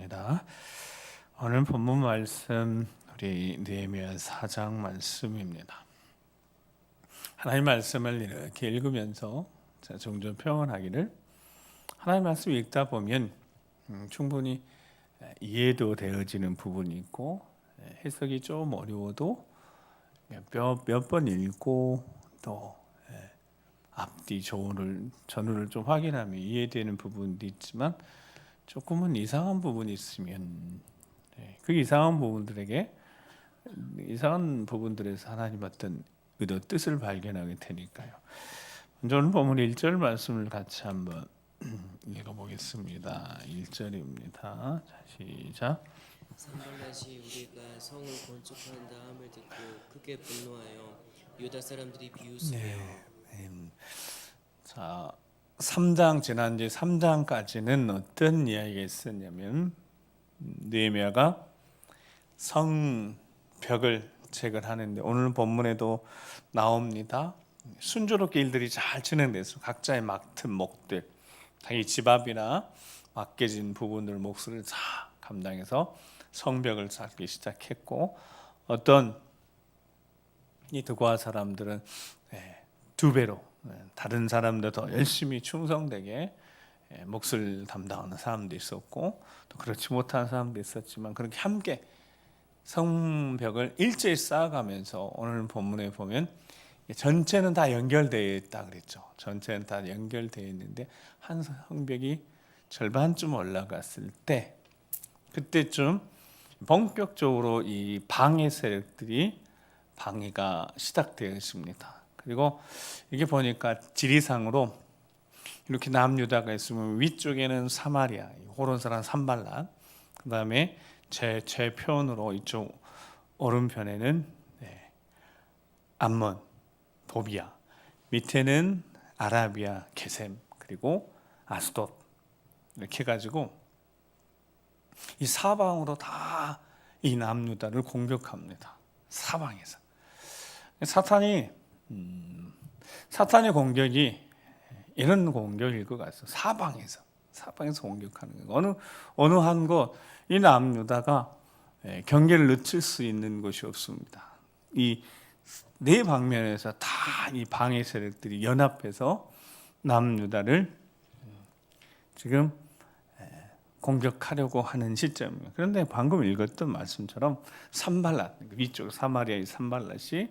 기도하겠습니다. 오늘 본문 말씀 우리 느헤미야 4장 말씀입니다. 하나님 말씀을 이렇게 읽으면서 종전 평언하기를, 하나님 말씀 읽다 보면 충분히 이해도 되어지는 부분이 있고 해석이 좀 어려워도 몇 번 읽고 또 앞뒤 전후를 좀 확인하면 이해되는 부분도 있지만 조금은 이상한 부분이 있으면 그 이상한 부분들에서 하나님 어떤 의도 뜻을 발견하게 되니까요. 먼저 오늘 본문 1절 말씀을 같이 한번 읽어보겠습니다. 1절입니다. 자, 시작. 산발랏이 우리가 성을 건축한 다음을 듣고 크게 분노하여 유다 사람들이 비웃으며 자, 3장 지난주 3장까지는 어떤 이야기가 있었냐면 느헤미야가 성벽을 재건하는데, 오늘 본문에도 나옵니다. 순조롭게 일들이 잘 진행돼서 각자의 맡은 몫들, 자기 집 앞이나 맡겨진 부분들 몫을 다 감당해서 성벽을 쌓기 시작했고, 어떤 이 드고아 사람들은 두 배로 다른 사람들 더 열심히 충성되게 몫을 담당하는 사람도 있었고, 또 그렇지 못한 사람도 있었지만 그렇게 함께 성벽을 일제히 쌓아가면서 오늘 본문에 보면 전체는 다 연결되어 있다 그랬죠. 전체는 다 연결되어 있는데 한 성벽이 절반쯤 올라갔을 때, 그때쯤 본격적으로 이 방해 세력들이 방해가 시작되었습니다. 그리고 이게 보니까 지리상으로 이렇게 남유다가 있으면 위쪽에는 사마리아, 호론 사람 산발랏, 그 다음에 제 표현으로 이쪽 오른편에는 암몬, 도비아, 밑에는 아라비아, 게셈, 그리고 아스돗, 이렇게 해가지고 이 사방으로 다 이 남유다를 공격합니다. 사방에서. 사탄의 공격이 이런 공격일 것 같아요. 사방에서 공격하는 거예요. 어느 한 곳, 이 남유다가 경계를 늦출 수 있는 곳이 없습니다. 이 네 방면에서 다 이 방해 세력들이 연합해서 남유다를 지금 공격하려고 하는 시점입니다. 그런데 방금 읽었던 말씀처럼 산발랏, 위쪽 사마리아의 산발랏이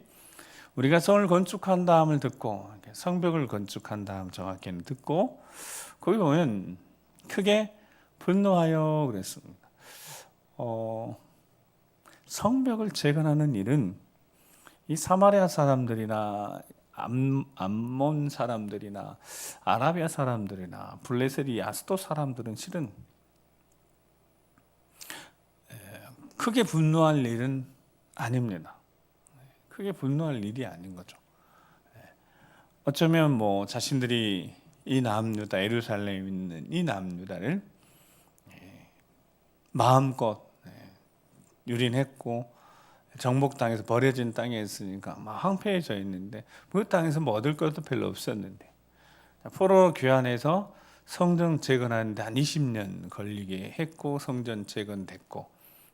우리가 성을 건축한 다음을 듣고, 성벽을 건축한 다음 정확히는 듣고, 거기 보면 크게 분노하여 그랬습니다. 성벽을 재건하는 일은 이 사마리아 사람들이나 암몬 사람들이나 아라비아 사람들이나 블레셋이 아스돗 사람들은 실은 크게 분노할 일은 아닙니다. 크게 분노할 일이 아닌 거죠. 어쩌면 자신들이 이 남유다, 예루살렘에 있는 이 남유다를 마음껏 유린했고 정복당해서 버려진 땅에 있으니까 막 황폐해져 있는데 그 땅에서 얻을 것도 별로 없었는데 포로 귀환해서 성전 재건하는데 한 20년 걸리게 했고, 성전 재건됐고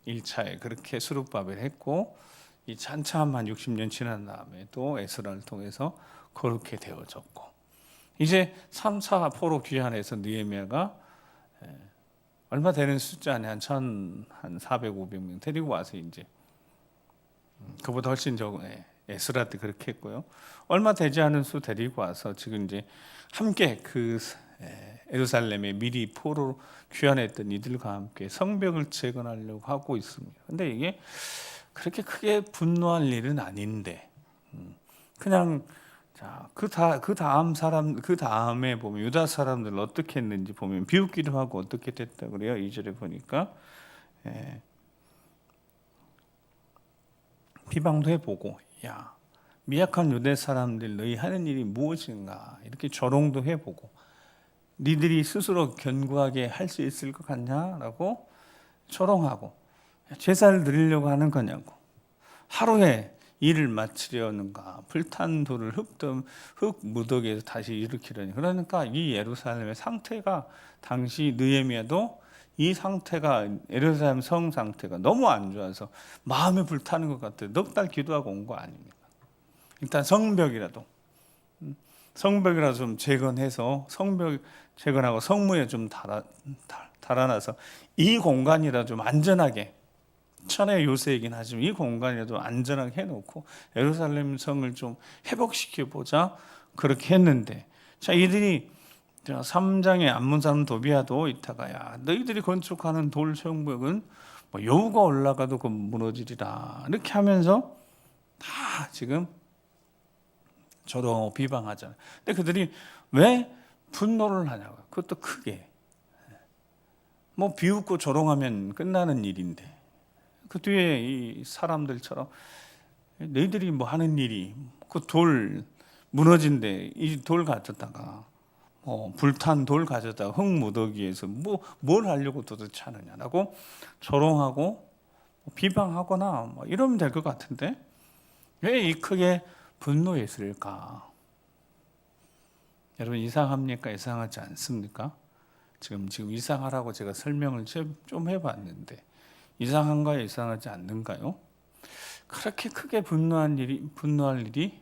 1차에 그렇게 수룹바벨 했고, 이 한참 한 60년 지난 다음에 또 에스라를 통해서 거룩게 되어졌고, 이제 3차 포로 귀환해서 느헤미야가 얼마 되는 숫자 안에 한 400, 500명 데리고 와서 이제 그보다 훨씬 적은 에스라 때 그렇게 했고요. 얼마 되지 않은 수 데리고 와서 지금 이제 함께 그 예루살렘에 미리 포로 귀환했던 이들과 함께 성벽을 재건하려고 하고 있습니다. 근데 이게 그렇게 크게 분노할 일은 아닌데, 그냥 그 다음에 보면 유다 사람들 어떻게 했는지 보면 비웃기도 하고 어떻게 됐다 그래요. 2절에 보니까 비방도 해보고, 야, 미약한 유대 사람들 너희 하는 일이 무엇인가, 이렇게 조롱도 해보고, 니들이 스스로 견고하게 할 수 있을 것 같냐라고 조롱하고, 제사를 드리려고 하는 거냐고, 하루에 일을 마치려는가, 불탄 돌을 흙 무더기에서 다시 일으키려니. 그러니까 이 예루살렘의 상태가 당시 느헤미야도 이 상태가 예루살렘 성 상태가 너무 안 좋아서 마음에 불타는 것 같아요. 넉 달 기도하고 온 거 아닙니까? 일단 성벽이라도 좀 재건해서 성벽 재건하고 성문에 좀 달아놔서 이 공간이라 좀 안전하게, 천의 요새이긴 하지만 이 공간이라도 안전하게 해놓고 예루살렘 성을 좀 회복시켜 보자 그렇게 했는데, 자 이들이 3장의 암몬 사람 도비아도 이따가 야 너희들이 건축하는 돌 성벽은 뭐 여우가 올라가도 그 무너지리라 이렇게 하면서 다 지금 저도 비방하잖아요. 근데 그들이 왜 분노를 하냐고요. 그것도 크게 뭐 비웃고 조롱하면 끝나는 일인데 그 뒤에 이 사람들처럼 너희들이 뭐 하는 일이 그 돌 무너진데 이 돌 가져다가 불탄 돌 가져다가 흙무더기에서 뭘 하려고 도대체 하느냐라고 조롱하고 비방하거나 뭐 이러면 될 것 같은데 왜 이 크게 분노했을까? 여러분 이상합니까? 이상하지 않습니까? 지금 이상하라고 제가 설명을 좀 해봤는데 이상한가요? 이상하지 않는가요? 그렇게 크게 분노할 일이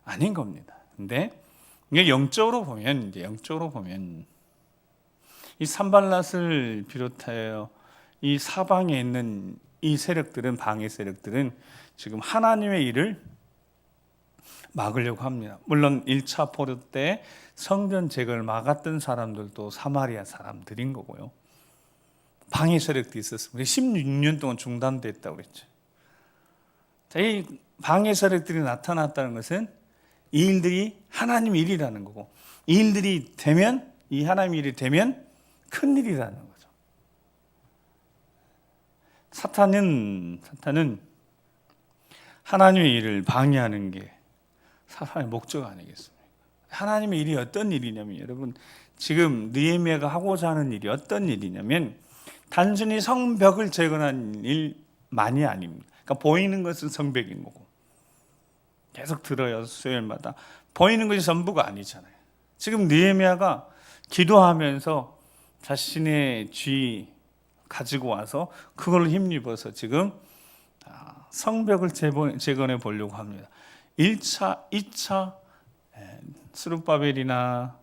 아닌 겁니다. 근데 이게 영적으로 보면 이 산발랏을 비롯하여 이 사방에 있는 이 세력들은, 방해 세력들은 지금 하나님의 일을 막으려고 합니다. 물론 1차 포로 때 성전 재건을 막았던 사람들도 사마리아 사람들인 거고요. 방해 세력도 있었습니다. 16년 동안 중단됐다고 그랬죠. 이 방해 세력들이 나타났다는 것은 이 일들이 하나님 일이라는 거고, 이 일들이 되면, 이 하나님 일이 되면 큰 일이라는 거죠. 사탄은 하나님의 일을 방해하는 게 사탄의 목적 아니겠습니까? 하나님의 일이 어떤 일이냐면, 여러분 지금 느헤미야가 하고자 하는 일이 어떤 일이냐면 단순히 성벽을 재건한 일만이 아닙니다. 그러니까 보이는 것은 성벽인 거고, 계속 들어요. 수요일마다 보이는 것이 전부가 아니잖아요. 지금 느헤미야가 기도하면서 자신의 쥐 가지고 와서 그걸로 힘입어서 지금 성벽을 재건해 보려고 합니다. 1차, 2차 스룹바벨이나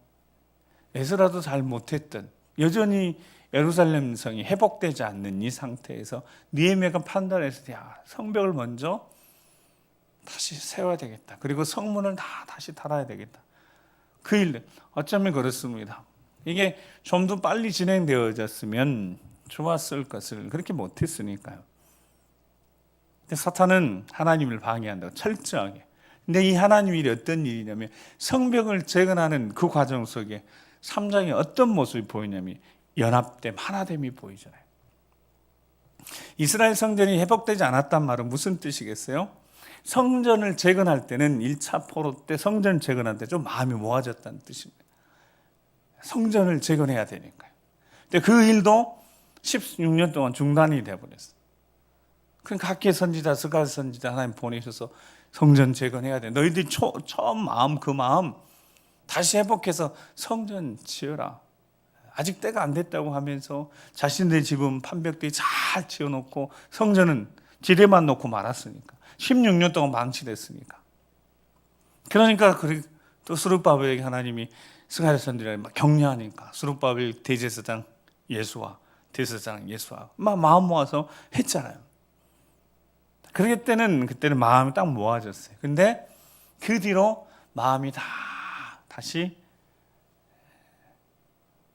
에스라도 잘 못했던, 여전히 예루살렘 성이 회복되지 않는 이 상태에서 느헤미야가 판단해서 성벽을 먼저 다시 세워야 되겠다. 그리고 성문을 다시 달아야 되겠다. 그 일, 어쩌면 그렇습니다. 이게 좀 더 빨리 진행되어졌으면 좋았을 것을 그렇게 못했으니까요. 근데 사탄은 하나님을 방해한다고 철저하게. 근데 이 하나님 일이 어떤 일이냐면 성벽을 재건하는 그 과정 속에 3장에 어떤 모습이 보이냐면 연합됨, 하나됨이 보이잖아요. 이스라엘 성전이 회복되지 않았단 말은 무슨 뜻이겠어요? 성전을 재건할 때는 1차 포로 때 성전 재건할 때 좀 마음이 모아졌다는 뜻입니다. 성전을 재건해야 되니까요. 근데 그 일도 16년 동안 중단이 되어버렸어요. 그럼 각계 선지자, 스가랴 선지자 하나님 보내셔서 성전 재건해야 돼. 너희들이 처음 그 마음 다시 회복해서 성전 지어라. 아직 때가 안 됐다고 하면서 자신들의 집은 판벽들이 잘 지어놓고 성전은 지대만 놓고 말았으니까 16년 동안 망치됐으니까. 그러니까 또 스룹바벨에게 하나님이 스가랴 선지자를 막 격려하니까 스룹바벨 대제사장 예수와 마음 모아서 했잖아요. 그때는 마음이 딱 모아졌어요. 근데 그 뒤로 마음이 다시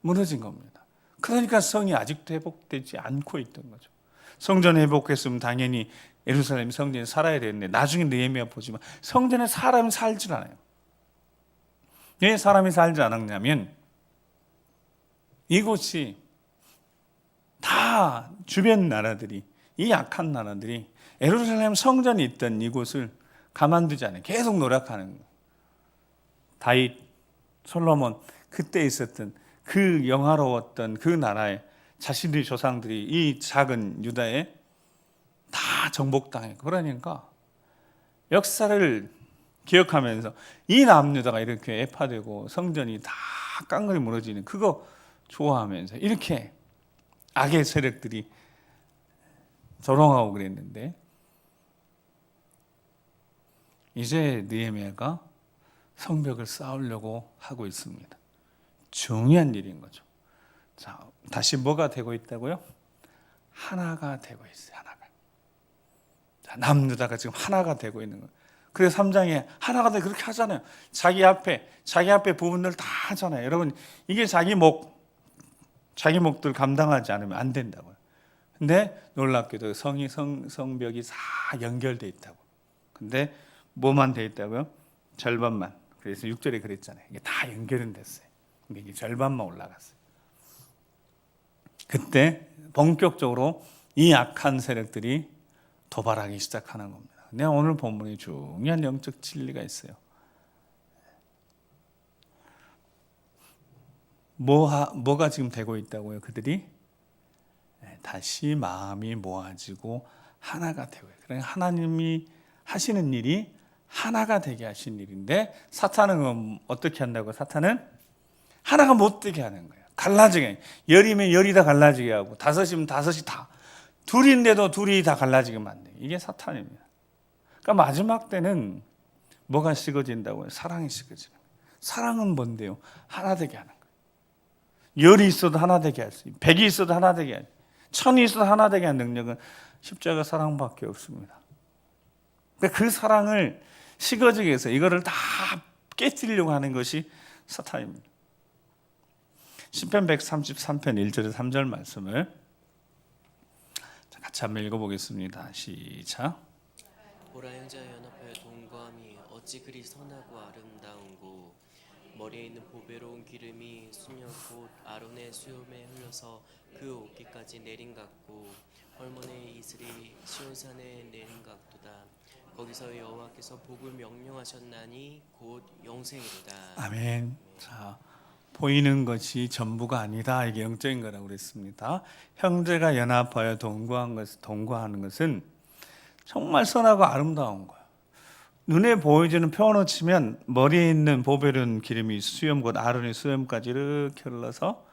무너진 겁니다. 그러니까 성이 아직도 회복되지 않고 있던 거죠. 성전 회복했으면 당연히 예루살렘 성전에 살아야 되는데 나중에 느헤미야 보지만 성전에 사람이 살질 않아요. 왜 사람이 살지 않았냐면 이곳이 다 주변 나라들이, 이 약한 나라들이 예루살렘 성전이 있던 이곳을 가만두지 않아요. 계속 노력하는 거예요. 다윗, 솔로몬, 그때 있었던 그 영화로웠던 그 나라에 자신들의 조상들이 이 작은 유다에 다 정복당했고, 그러니까 역사를 기억하면서 이 남유다가 이렇게 애파되고 성전이 다 깡그리 무너지는 그거 좋아하면서 이렇게 악의 세력들이 조롱하고 그랬는데 이제 느헤미야가 성벽을 쌓으려고 하고 있습니다. 중요한 일인 거죠. 자, 다시 뭐가 되고 있다고요? 하나가 되고 있어요. 하나가. 자, 남유다가 지금 하나가 되고 있는 거예요. 그래서 3장에 하나가 돼 그렇게 하잖아요. 자기 앞에 부분들 다 하잖아요. 여러분 이게 자기 목들 감당하지 않으면 안 된다고요. 근데 놀랍게도 성벽이 다 연결돼 있다고. 근데 뭐만 돼 있다고요? 절반만. 그래서 6절에 그랬잖아요. 이게 다 연결은 됐어요. 근데 이게 절반만 올라갔어요. 그때 본격적으로 이 악한 세력들이 도발하기 시작하는 겁니다. 근데 오늘 본문에 중요한 영적 진리가 있어요. 뭐가 지금 되고 있다고요? 그들이 다시 마음이 모아지고 하나가 되고 있어요. 그러니까 하나님이 하시는 일이 하나가 되게 하신 일인데 사탄은 어떻게 한다고? 사탄은 하나가 못 되게 하는 거예요. 갈라지게. 열이면 열이 다 갈라지게 하고 다섯이면 다섯이 다. 둘인데도 둘이 다 갈라지게 만드는 이게 사탄입니다. 그러니까 마지막 때는 뭐가 식어진다고요? 사랑이 식어지는 거예요. 사랑은 뭔데요? 하나 되게 하는 거예요. 열이 있어도 하나 되게 할 수 있어요. 백이 있어도 하나 되게 할 수 있어요. 천이 있어도 하나 되게 하는 능력은 십자가 사랑밖에 없습니다. 그러니까 그 사랑을 식어지게 해서 이거를 다 깨뜨리려고 하는 것이 사탄입니다. 시편 133편 1절에서 3절 말씀을 같이 한번 읽어보겠습니다. 시작. 보라 형제와 연합하여 동거함이 어찌 그리 선하고 아름다운고 머리에 있는 보배로운 기름이 수녀 곧 아론의 수염에 흘러서 그 옷깃까지 내린 같고 헐몬의 이슬이 시온산에 내린 같도다. 거기서 여호와께서 복을 명령하셨나니 곧 영생이로다. 아멘. 자, 보이는 것이 전부가 아니다. 이게 영적인 거라고 그랬습니다. 형제가 연합하여 동거하는 것은 정말 선하고 아름다운 거예요. 눈에 보여지는 표현으로 치면 머리에 있는 보배로운 기름이 수염 곧 아론의 수염까지 이렇게 흘러서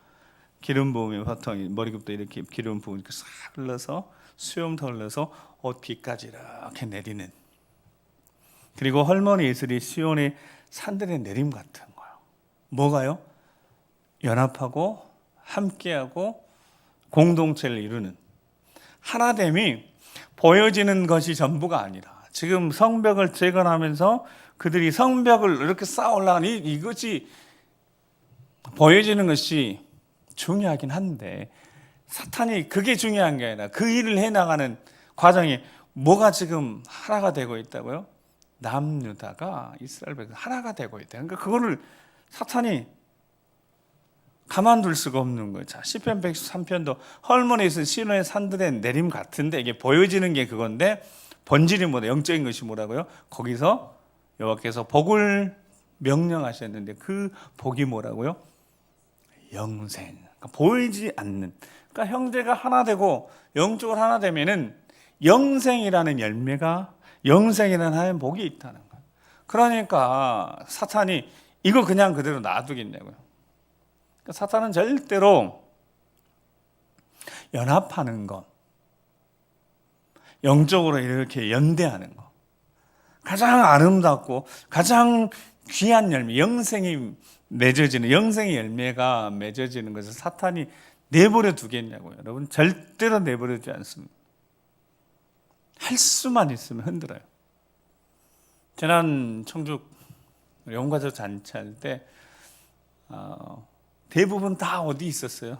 기름 부음이 보통 머리부터 이렇게 기름 부음이 싹 흘러서 수염도 흘러서 옷깃까지 이렇게 내리는. 그리고 헐몬의 이슬이 시온의 산들의 내림 같은 거예요. 뭐가요? 연합하고 함께하고 공동체를 이루는 하나됨이 보여지는 것이 전부가 아니라 지금 성벽을 재건하면서 그들이 성벽을 이렇게 쌓아 올라가니 이것이 보여지는 것이 중요하긴 한데 사탄이 그게 중요한 게 아니라 그 일을 해나가는 과정에 뭐가 지금 하나가 되고 있다고요? 남유다가 이스라엘 백성 하나가 되고 있다. 그러니까 그거를 사탄이 가만둘 수가 없는 거예요. 자, 시편 103편도 헐몬에 있는 시온의 산들의 내림 같은데 이게 보여지는 게 그건데 본질이 뭐다? 영적인 것이 뭐라고요? 거기서 여호와께서 복을 명령하셨는데 그 복이 뭐라고요? 영생. 그러니까 보이지 않는. 그러니까 형제가 하나 되고 영적으로 하나 되면은 영생이라는 열매가 영생이라는 하나님의 복이 있다는 거예요. 그러니까 사탄이 이거 그냥 그대로 놔두겠냐고요. 그러니까 사탄은 절대로 연합하는 것, 영적으로 이렇게 연대하는 것, 가장 아름답고 가장 귀한 열매, 영생이 맺어지는 영생의 열매가 맺어지는 것을 사탄이 내버려 두겠냐고요. 여러분 절대로 내버려 두지 않습니다. 할 수만 있으면 흔들어요. 지난 청죽 영가족 잔치할 때 대부분 다 어디 있었어요?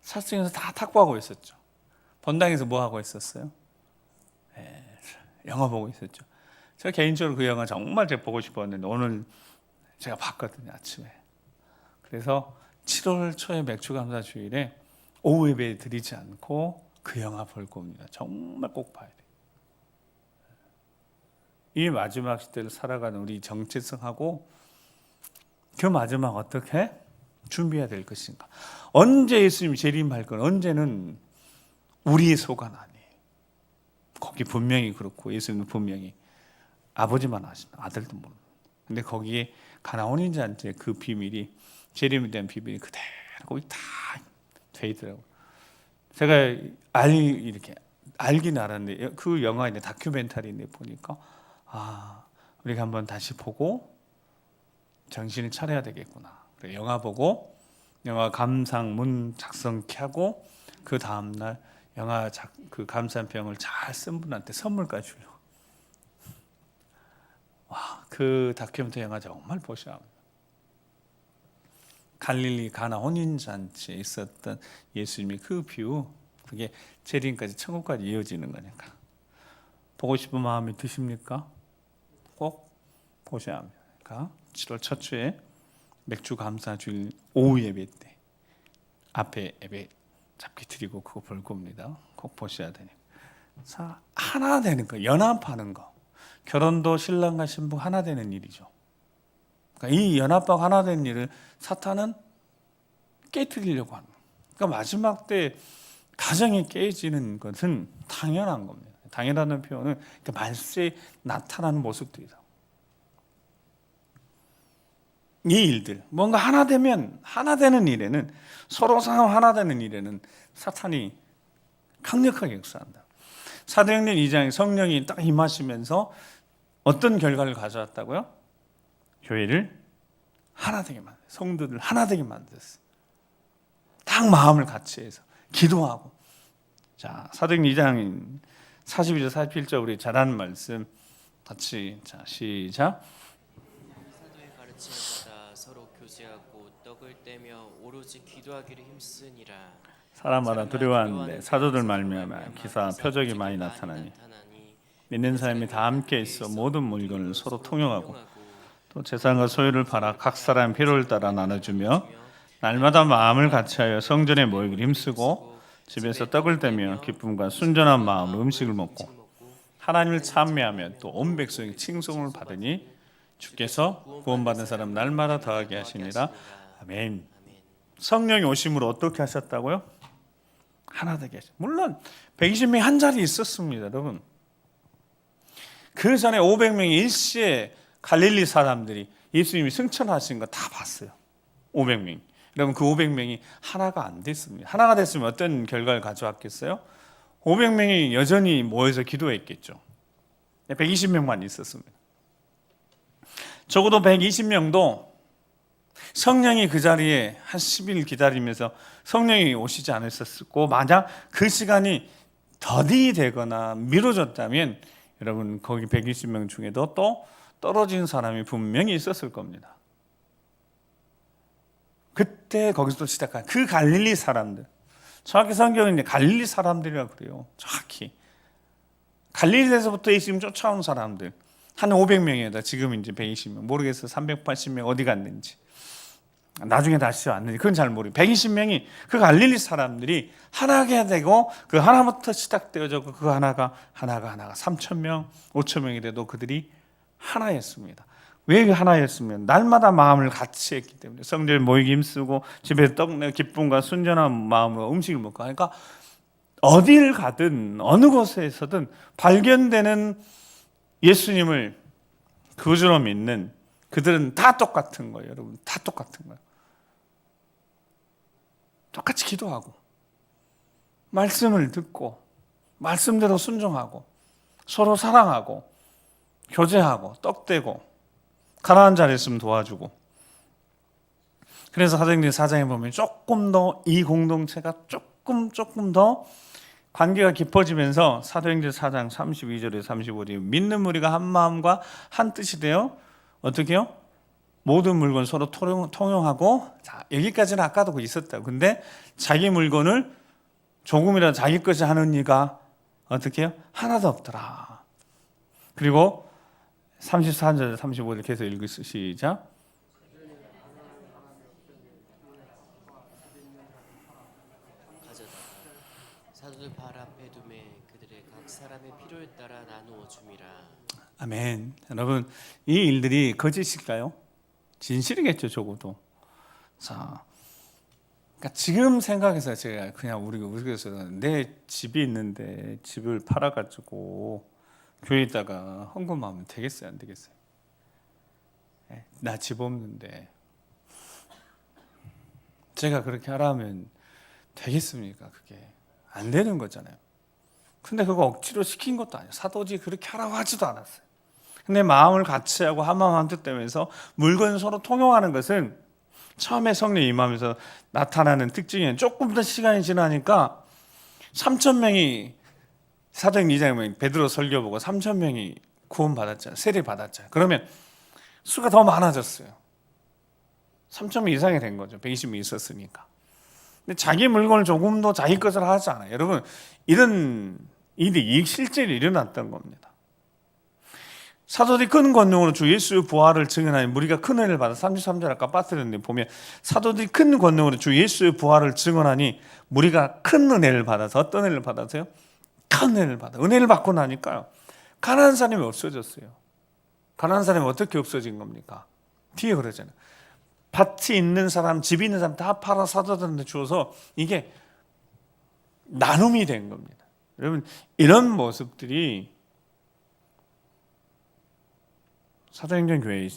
사층에서 다 탁구하고 있었죠. 본당에서 뭐 하고 있었어요? 영화 보고 있었죠. 제가 개인적으로 그 영화 정말 제가 보고 싶었는데 오늘 제가 봤거든요, 아침에. 그래서 7월 초에 맥주감사 주일에 오후 예배 드리지 않고 그 영화 볼 겁니다. 정말 꼭 봐야 돼요. 이 마지막 시대를 살아가는 우리 정체성하고 그 마지막 어떻게 준비해야 될 것인가. 언제 예수님이 재림할 건 언제는 우리의 소관 아니에요. 거기 분명히 그렇고 예수님은 분명히 아버지만 아시나 아들도 모르는. 근데 거기에 가나온인 잔치의 그 비밀이 재림에 대한 비밀이 그대로 거기 다 돼 있더라고요. 제가 이렇게 알긴 알았는데 그 영화인데 다큐멘터리인데 보니까 우리가 한번 다시 보고 정신을 차려야 되겠구나. 그래, 영화 보고 영화 감상문 작성케 하고 그 다음 날 그 감상평을 잘 쓴 분한테 선물까지 주려고. 그 다큐멘터리 영화 정말 보셔야 합니다. 갈릴리 가나 혼인잔치에 있었던 예수님이 그 비유, 그게 재림까지 천국까지 이어지는 거니까 보고 싶은 마음이 드십니까? 꼭 보셔야 합니다. 그러니까 7월 첫 주에 맥주 감사주일 오후 예배 때 앞에 예배 잡기 드리고 그거 볼 겁니다. 꼭 보셔야 되니까. 자, 하나 되는 거, 연합하는 거. 결혼도 신랑과 신부 하나 되는 일이죠. 그러니까 이 연합하고 하나 되는 일을 사탄은 깨뜨리려고 하는 거예요. 그러니까 마지막 때 가정이 깨지는 것은 당연한 겁니다. 당연하다는 표현은 말세에 나타나는 모습들이다. 이 일들, 뭔가 하나 되면 하나 되는 일에는, 서로 하나 되는 일에는 사탄이 강력하게 역사한다. 사도행전 2장에 성령이 딱 임하시면서 어떤 결과를 가져왔다고요? 교회를 하나 되게 만들었어요. 성도들 하나 되게 만들었어요. 딱 마음을 같이 해서 기도하고. 자, 사도행전 2장 42절 47절 우리 잘 아는 말씀 같이, 자, 시작. 사도의 가르침을 받아 서로 교제하고 떡을 떼며 오로지 기도하기를 힘쓰니라. 사람마다 두려워하는데 사도들 말미암아 기사 표적이 많이 나타나니 믿는 사람이 다 함께 있어 모든 물건을 서로 통용하고 또 재산과 소유를 팔아 각 사람 필요를 따라 나눠주며 날마다 마음을 같이하여 성전에 모이기를 힘쓰고 집에서 떡을 떼며 기쁨과 순전한 마음으로 음식을 먹고 하나님을 찬미하며 또 온 백성이 칭송을 받으니 주께서 구원받은 사람 날마다 더하게 하시니라. 아멘. 성령이 오심으로 어떻게 하셨다고요? 하나 되게 하셨어요. 물론 120명이 한 자리에 있었습니다, 여러분. 그 전에 500명이 일시에 갈릴리 사람들이 예수님이 승천하신 거 다 봤어요. 500명이. 여러분, 그 500명이 하나가 안 됐습니다. 하나가 됐으면 어떤 결과를 가져왔겠어요? 500명이 여전히 모여서 기도했겠죠. 120명만 있었습니다. 적어도 120명도 성령이 그 자리에 한 10일 기다리면서 성령이 오시지 않았었고, 만약 그 시간이 더디 되거나 미뤄졌다면 여러분 거기 120명 중에도 또 떨어진 사람이 분명히 있었을 겁니다. 그때 거기서 또 시작한 그 갈릴리 사람들, 정확히 성경은 갈릴리 사람들이라고 그래요. 정확히 갈릴리에서부터 예수님 쫓아온 사람들 한 500명이다. 지금 이제 120명 모르겠어요. 380명 어디 갔는지, 나중에 다시 왔는지 그건 잘 모르겠어요. 120명이 그 갈릴리 사람들이 하나가 되고 그 하나부터 시작되어졌고 그 하나가 3,000명, 5,000명이 돼도 그들이 하나였습니다. 왜 하나였으면 날마다 마음을 같이 했기 때문에 성전에 모이기 힘쓰고 집에서 떡내 기쁨과 순전한 마음으로 음식을 먹고 하니까 어디를 가든 어느 곳에서든 발견되는 예수님을 구주로 믿는 그들은 다 똑같은 거예요. 여러분, 다 똑같은 거예요. 똑같이 기도하고 말씀을 듣고 말씀대로 순종하고 서로 사랑하고 교제하고 떡대고 가난한 자리 있으면 도와주고. 그래서 사도행전 4장에 보면 조금 더 이 공동체가 조금 더 관계가 깊어지면서 사도행전 4장 32절에 35절에 믿는 무리가 한 마음과 한 뜻이 되어 어떻게 해요? 모든 물건 서로 통용하고. 자, 여기까지는 아까도 있었다고. 근데 자기 물건을 조금이라도 자기 것이 하는 이가 어떻게 해요? 하나도 없더라. 그리고 34절 35절 계속 읽으시죠. 시작. 가져다가 사도들 발 앞에 두매 그들의 각 사람의 필요에 따라 나누어 줌이라. 아멘. 여러분, 이 일들이 거짓일까요? 진실이겠죠, 적어도. 자, 그러니까 지금 생각해서 제가 그냥 우리에서 내 집이 있는데 집을 팔아가지고 교회에다가 헌금하면 되겠어요, 안 되겠어요? 나 집 없는데 제가 그렇게 하라면 되겠습니까? 그게 안 되는 거잖아요. 근데 그거 억지로 시킨 것도 아니에요. 사도지 그렇게 하라고 하지도 않았어요. 근데 마음을 같이 하고 한마음 한뜻 되면서 물건 서로 통용하는 것은 처음에 성령 임하면서 나타나는 특징이에요. 조금 더 시간이 지나니까 3천 명이 사도행 2장에 보면 베드로 설교 보고 3천 명이 구원 받았잖아요. 세례 받았잖아요. 그러면 수가 더 많아졌어요. 3천 명 이상이 된 거죠. 120명 있었으니까. 근데 자기 물건을 조금 더 자기 것을 하지 않아요. 여러분, 이런 일이 실제로 일어났던 겁니다. 사도들이 큰 권능으로 주 예수의 부활을 증언하니 무리가 큰 은혜를 받아 33절 아까 빠뜨렸는데 보면 사도들이 큰 권능으로 주 예수의 부활을 증언하니 무리가 큰 은혜를 받아서 어떤 은혜를 받아서요? 큰 은혜를 받아. 은혜를 받고 나니까요. 가난한 사람이 없어졌어요. 가난한 사람이 어떻게 없어진 겁니까? 뒤에 그러잖아요. 밭이 있는 사람, 집이 있는 사람 다 팔아 사도들한테 주어서 이게 나눔이 된 겁니다. 여러분, 이런 모습들이 사도행전 교회에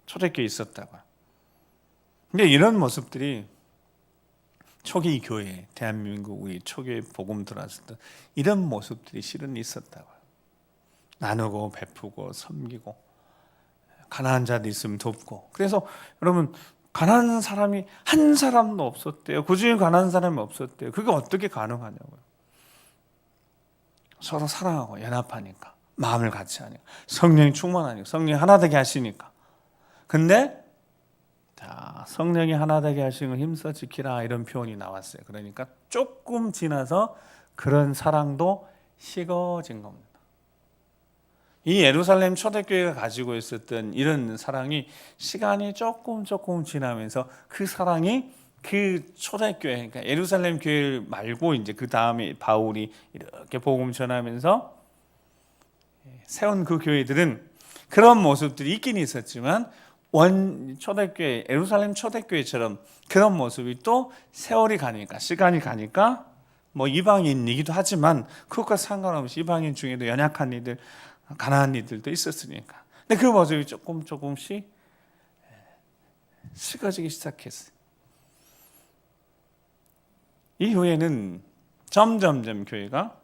초대교회에 있었다고요. 근데 이런 모습들이 초기 교회, 대한민국 우리 초기에 복음 들어왔을 때 이런 모습들이 실은 있었다고요. 나누고 베푸고 섬기고 가난한 자들 있으면 돕고. 그래서 여러분, 가난한 사람이 한 사람도 없었대요. 그중에 가난한 사람이 없었대요. 그게 어떻게 가능하냐고요. 서로 사랑하고 연합하니까, 마음을 같이 하니까, 성령이 충만하니까, 성령이 하나 되게 하시니까. 근데 자, 성령이 하나 되게 하시는 걸 힘써 지키라 이런 표현이 나왔어요. 그러니까 조금 지나서 그런 사랑도 식어진 겁니다. 이 예루살렘 초대교회가 가지고 있었던 이런 사랑이 시간이 조금 지나면서 그 사랑이 그 초대교회, 그러니까 예루살렘 교회 말고 이제 그 다음에 바울이 이렇게 복음 전하면서 세운 그 교회들은 그런 모습들이 있긴 있었지만 원 초대교회, 예루살렘 초대교회처럼 그런 모습이 또 세월이 가니까, 시간이 가니까 뭐 이방인이기도 하지만 그것과 상관없이 이방인 중에도 연약한 이들, 가난한 이들도 있었으니까. 근데 그 모습이 조금씩 식어지기 시작했어요. 이후에는 점점 교회가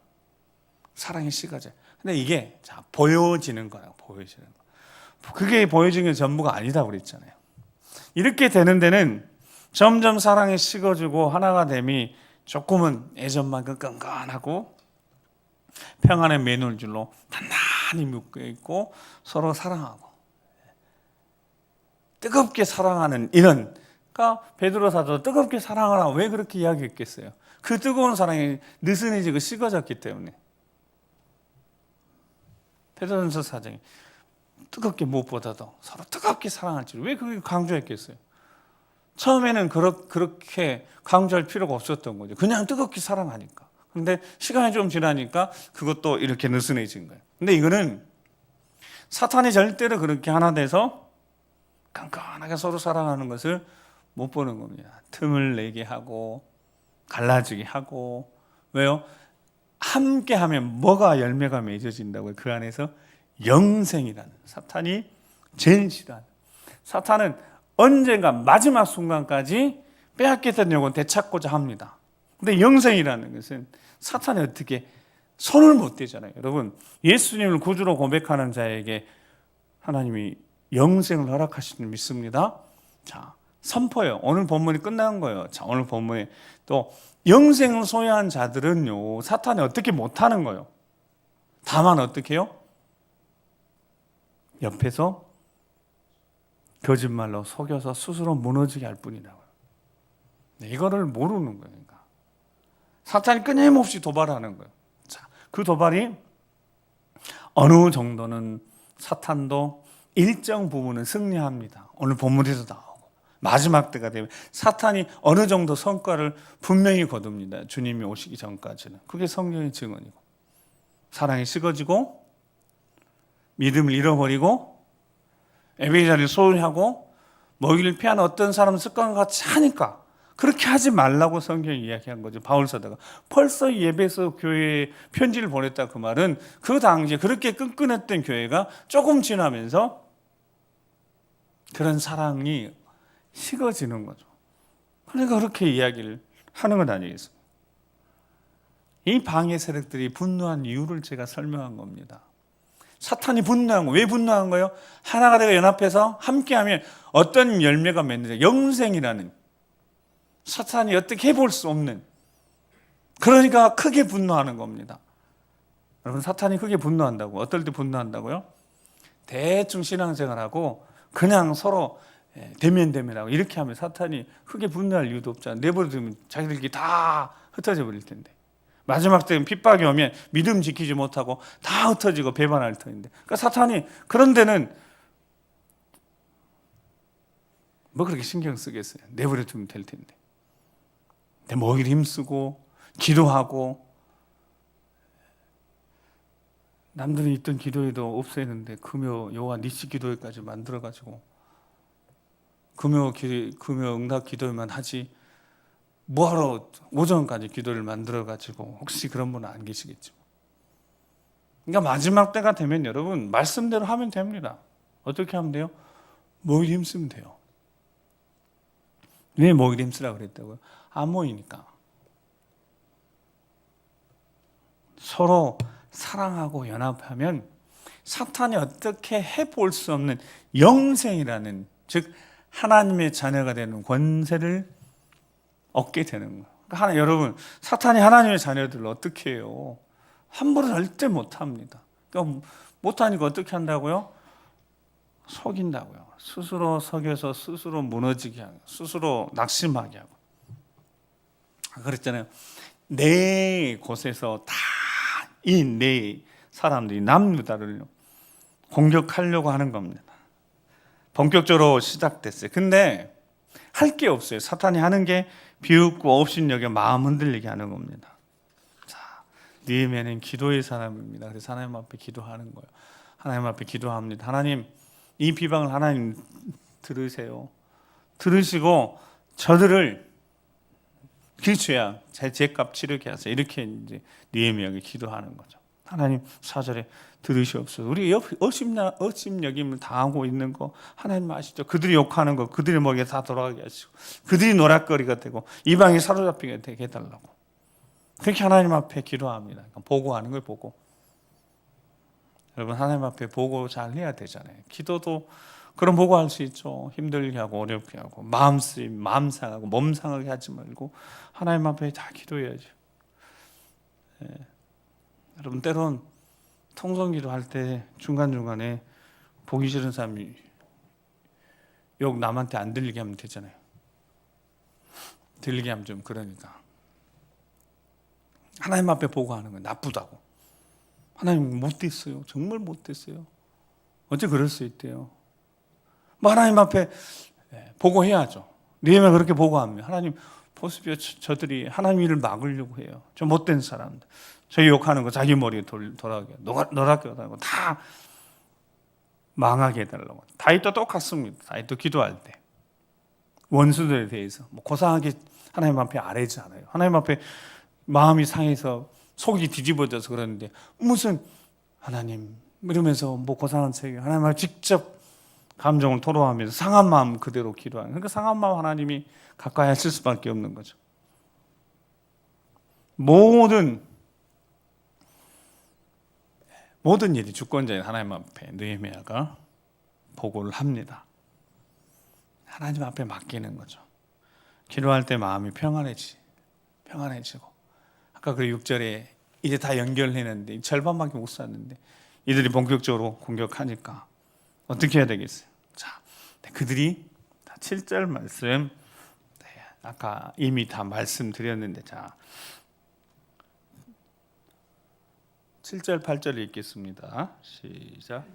사랑이 식어져요. 근데 이게 자, 보여지는 거라고, 보여지는 거. 그게 보여지는 게 전부가 아니다 그랬잖아요. 이렇게 되는 데는 점점 사랑이 식어지고 하나가 됨이 조금은 예전만큼 끈끈하고 평안의 매놀줄로 단단히 묶여 있고 서로 사랑하고 뜨겁게 사랑하는 이런, 그러니까 베드로 사도 뜨겁게 사랑하라 왜 그렇게 이야기했겠어요? 그 뜨거운 사랑이 느슨해지고 식어졌기 때문에. 베드로전서 4장에 뜨겁게 무엇보다도 서로 뜨겁게 사랑할 줄 왜 그렇게 강조했겠어요? 처음에는 그렇게 강조할 필요가 없었던 거죠. 그냥 뜨겁게 사랑하니까. 그런데 시간이 좀 지나니까 그것도 이렇게 느슨해진 거예요. 근데 이거는 사탄이 절대로 그렇게 하나 돼서 깐깐하게 서로 사랑하는 것을 못 보는 겁니다. 틈을 내게 하고 갈라지게 하고. 왜요? 함께 하면 뭐가 열매가 맺어진다고요? 그 안에서 영생이라는, 사탄이 제일 싫어하는, 사탄은 언젠가 마지막 순간까지 빼앗겼던 영혼 되찾고자 합니다. 근데 영생이라는 것은 사탄이 어떻게 손을 못 대잖아요. 여러분, 예수님을 구주로 고백하는 자에게 하나님이 영생을 허락하시는 줄 믿습니다. 자, 선포요. 오늘 본문이 끝난 거예요. 자, 오늘 본문에 또 영생을 소유한 자들은요, 사탄이 어떻게 못하는 거예요. 다만 어떻게 해요? 옆에서 거짓말로 속여서 스스로 무너지게 할 뿐이라고요. 이거를 모르는 거예요. 그러니까. 사탄이 끊임없이 도발하는 거예요. 자, 그 도발이 어느 정도는 사탄도 일정 부분은 승리합니다. 오늘 본문에서 나오고 마지막 때가 되면 사탄이 어느 정도 성과를 분명히 거둡니다. 주님이 오시기 전까지는. 그게 성령의 증언이고, 사랑이 식어지고 믿음을 잃어버리고 예배의 자리를 소홀히 하고 먹이를 피하는 어떤 사람은 습관과 같이 하니까 그렇게 하지 말라고 성경이 이야기한 거죠. 바울 사도가 벌써 예배소 교회에 편지를 보냈다. 그 말은 그 당시에 그렇게 끈끈했던 교회가 조금 지나면서 그런 사랑이 식어지는 거죠. 그러니까 그렇게 이야기를 하는 건 아니겠습니까? 이 방해 세력들이 분노한 이유를 제가 설명한 겁니다. 사탄이 분노한 거, 왜 분노한 거예요? 하나가 되어 연합해서 함께하면 어떤 열매가 맺느냐, 영생이라는, 사탄이 어떻게 해볼 수 없는, 그러니까 크게 분노하는 겁니다. 여러분, 사탄이 크게 분노한다고, 어떨 때 분노한다고요? 대충 신앙생활하고 그냥 서로 대면대면하고 이렇게 하면 사탄이 크게 분노할 이유도 없잖아요. 내버려두면 자기들끼리 다 흩어져 버릴 텐데, 마지막 때는 핍박이 오면 믿음 지키지 못하고 다 흩어지고 배반할 터인데, 그러니까 사탄이 그런 데는 뭐 그렇게 신경 쓰겠어요. 내버려두면 될 텐데. 근데 뭐 힘쓰고 기도하고, 남들이 있던 기도회도 없애는데 금요 여호와 니시 기도회까지 만들어가지고 금요 응답 기도회만 하지 뭐하러 오전까지 기도를 만들어가지고, 혹시 그런 분은 안 계시겠죠. 그러니까 마지막 때가 되면 여러분 말씀대로 하면 됩니다. 어떻게 하면 돼요? 모일 힘쓰면 돼요. 왜 모일 힘쓰라고 그랬다고요? 안 모이니까. 서로 사랑하고 연합하면 사탄이 어떻게 해볼 수 없는 영생이라는, 즉 하나님의 자녀가 되는 권세를 얻게 되는 거예요. 그러니까 여러분, 사탄이 하나님의 자녀들을 어떻게 해요? 함부로 절대 못합니다. 그러니까 못하니까 어떻게 한다고요? 속인다고요. 스스로 속여서 스스로 무너지게 하고, 스스로 낙심하게 하고. 그랬잖아요. 네 곳에서 다 이 네 사람들이 남유다를 공격하려고 하는 겁니다. 본격적으로 시작됐어요. 근데 할 게 없어요. 사탄이 하는 게 비웃고 업신여겨 마음 흔들리게 하는 겁니다. 자, 느헤미야는 기도의 사람입니다. 그래서 하나님 앞에 기도하는 거예요. 하나님 앞에 기도합니다. 하나님, 이 비방을 하나님 들으세요. 들으시고 저들을 길죄야 제 죄값 치르게 하세요. 이렇게 이제 느헤미야에게 기도하는 거죠. 하나님 4절에 들으시옵소서. 우리 업심여김을 당하고 있는 거 하나님 아시죠? 그들이 욕하는 거 그들이 목에 다 돌아가게 하시고, 그들이 노략거리가 되고 이방이 사로잡히게 되게 해달라고, 그렇게 하나님 앞에 기도합니다. 그러니까 보고하는 걸 보고. 여러분, 하나님 앞에 보고 잘 해야 되잖아요. 기도도 그런 보고할 수 있죠. 힘들게 하고 어렵게 하고 마음 쓰임, 마음 상하고 몸 상하게 하지 말고 하나님 앞에 다 기도해야죠. 여러분, 때론 통성기도 할 때 중간중간에 보기 싫은 사람이 욕 남한테 안 들리게 하면 되잖아요. 들리게 하면 좀 그러니까 하나님 앞에 보고하는 건 나쁘다고. 하나님 못됐어요. 정말 못됐어요. 어째 그럴 수 있대요. 뭐 하나님 앞에 보고해야죠. 느헤미야가 그렇게 보고합니다. 하나님 보십시오. 저들이 하나님 일을 막으려고 해요. 저 못된 사람들. 저 욕하는 거 자기 머리에 돌아가게, 노랗게 하고 다 망하게 해달라고. 다윗도 똑같습니다. 다윗도 기도할 때 원수들에 대해서 뭐 고상하게 하나님 앞에 아뢰지 않아요. 하나님 앞에 마음이 상해서 속이 뒤집어져서 그러는데 무슨 하나님 이러면서 뭐 고상한 책이 하나님을 직접 감정을 토로하면서 상한 마음 그대로 기도하는, 그러니까 상한 마음 하나님이 가까이 하실 수밖에 없는 거죠. 모든 일이 주권자인 하나님 앞에 느헤미야가 보고를 합니다. 하나님 앞에 맡기는 거죠. 기도할 때 마음이 평안해지고, 아까 그 6절에 이제 다 연결했는데 절반밖에 못 샀는데 이들이 본격적으로 공격하니까 어떻게 해야 되겠어요? 자, 그들이 7절 말씀, 아까 이미 다 말씀드렸는데, 자 7절 8절 읽겠습니다. 시작.